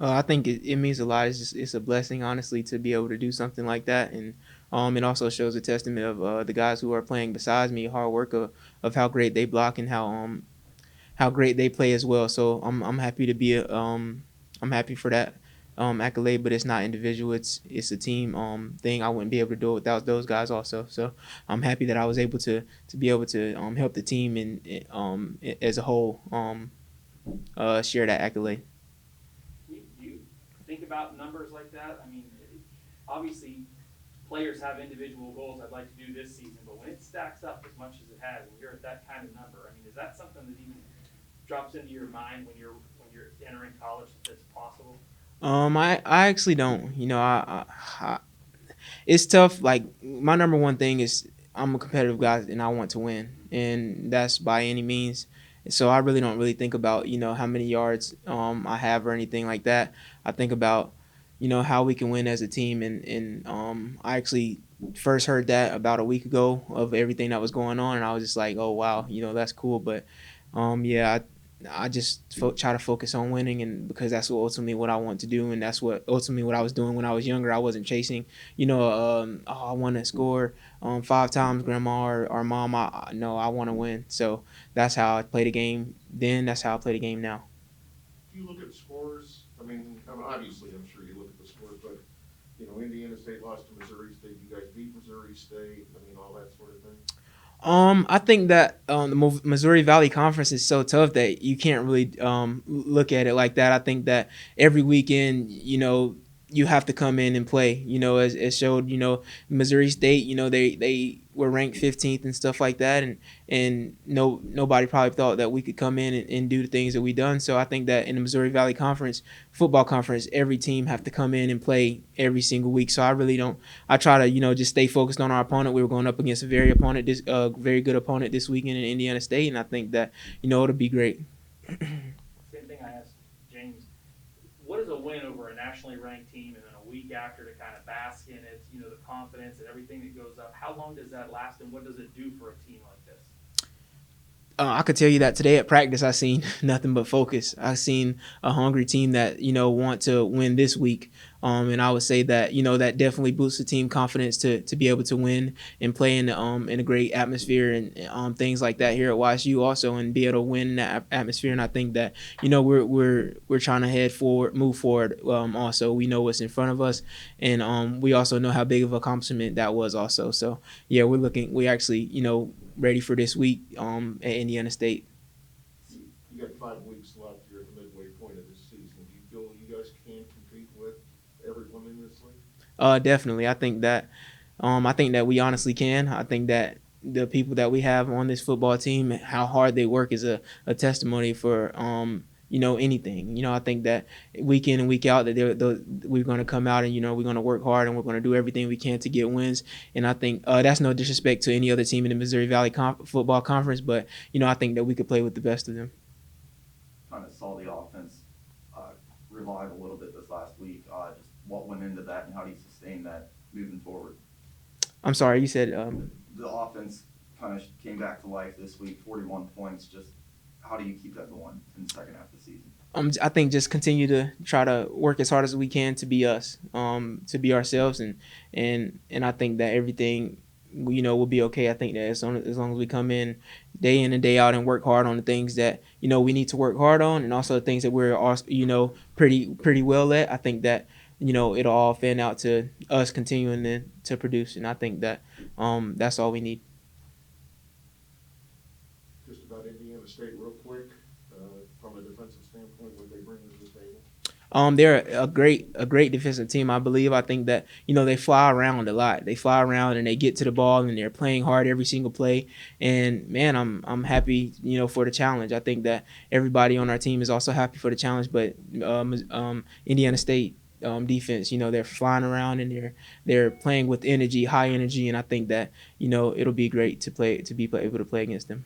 I think it means a lot. It's a blessing, honestly, to be able to do something like that, and it also shows a testament of the guys who are playing besides me, hard work of how great they block and how great they play as well. So I'm happy to be I'm happy for that accolade, but it's not individual. It's a team thing. I wouldn't be able to do it without those guys also. So I'm happy that I was able to be able to help the team and as a whole share that accolade. You think about numbers like that? I mean, obviously, players have individual goals. I'd like to do this season, but when it stacks up as much as it has, and you're at that kind of number, I mean, is that something that even drops into your mind when you're entering college that it's possible? I actually don't. I it's tough. Like my number one thing is I'm a competitive guy and I want to win, and that's by any means. So I really don't really think about how many yards I have or anything like that. I think about how we can win as a team, and I actually first heard that about a week ago of everything that was going on, and I was just like, oh wow, that's cool. But yeah, I just try to focus on winning, and because that's ultimately what I want to do, and that's what ultimately what I was doing when I was younger. I wasn't chasing, oh, I want to score 5 times, grandma or mom. No, I want to win. So that's how I play the game. Then that's how I play the game now. Do you look at scores? I mean, obviously, I'm sure you look at the scores, but Indiana State lost to Missouri State. You guys beat Missouri State. I mean, all that sort of thing. I think that the Missouri Valley Conference is so tough that you can't really look at it like that. I think that every weekend, you have to come in and play. As it showed, Missouri State, they were ranked 15th and stuff like that, and nobody probably thought that we could come in and do the things that we done. So I think that in the Missouri Valley Conference, football conference, every team have to come in and play every single week. So I really don't. I try to just stay focused on our opponent. We were going up against a very good opponent this weekend in Indiana State, and I think that it'll be great. Same thing I asked James. What is a win over a nationally ranked team, and then a week after to kind of bask in it, the confidence and everything that goes up? How long does that last, and what does it do for a team like this? I could tell you that today at practice, I seen nothing but focus. I seen a hungry team that want to win this week, and I would say that that definitely boosts the team confidence to be able to win and play in a great atmosphere and things like that here at YSU also, and be able to win in that atmosphere. And I think that we're trying to move forward. Also, we know what's in front of us, and we also know how big of an accomplishment that was also. So yeah, we actually ready for this week at Indiana State. You got 5 weeks left. You're at the midway point of this season. Do you feel you guys can compete with everyone in this league? Definitely. I think that we honestly can. I think that the people that we have on this football team, how hard they work is a testimony for anything. I think that week in and week out that we're going to come out and we're going to work hard and we're going to do everything we can to get wins. And I think that's no disrespect to any other team in the Missouri Valley Football Conference, but I think that we could play with the best of them. Kind of saw the offense uh, revive a little bit this last week. Just what went into that, and how do you sustain that moving forward? I'm sorry, you said The offense kind of came back to life this week, 41 points. Just how do you keep that going in the second half of the season? I think just continue to try to work as hard as we can to be us, to be ourselves, and I think that everything will be okay. I think that as long as we come in and day out and work hard on the things that we need to work hard on, and also the things that we're also pretty well at. I think that it'll all fan out to us continuing to produce, and I think that that's all we need. Just about Indiana State, real quick, from a defensive standpoint, what they bring to the table. They're a great defensive team. I believe. I think that they fly around a lot. They fly around and they get to the ball and they're playing hard every single play. And man, I'm happy for the challenge. I think that everybody on our team is also happy for the challenge. But Indiana State defense, they're flying around and they're playing with energy, high energy, and I think that it'll be great to able to play against them.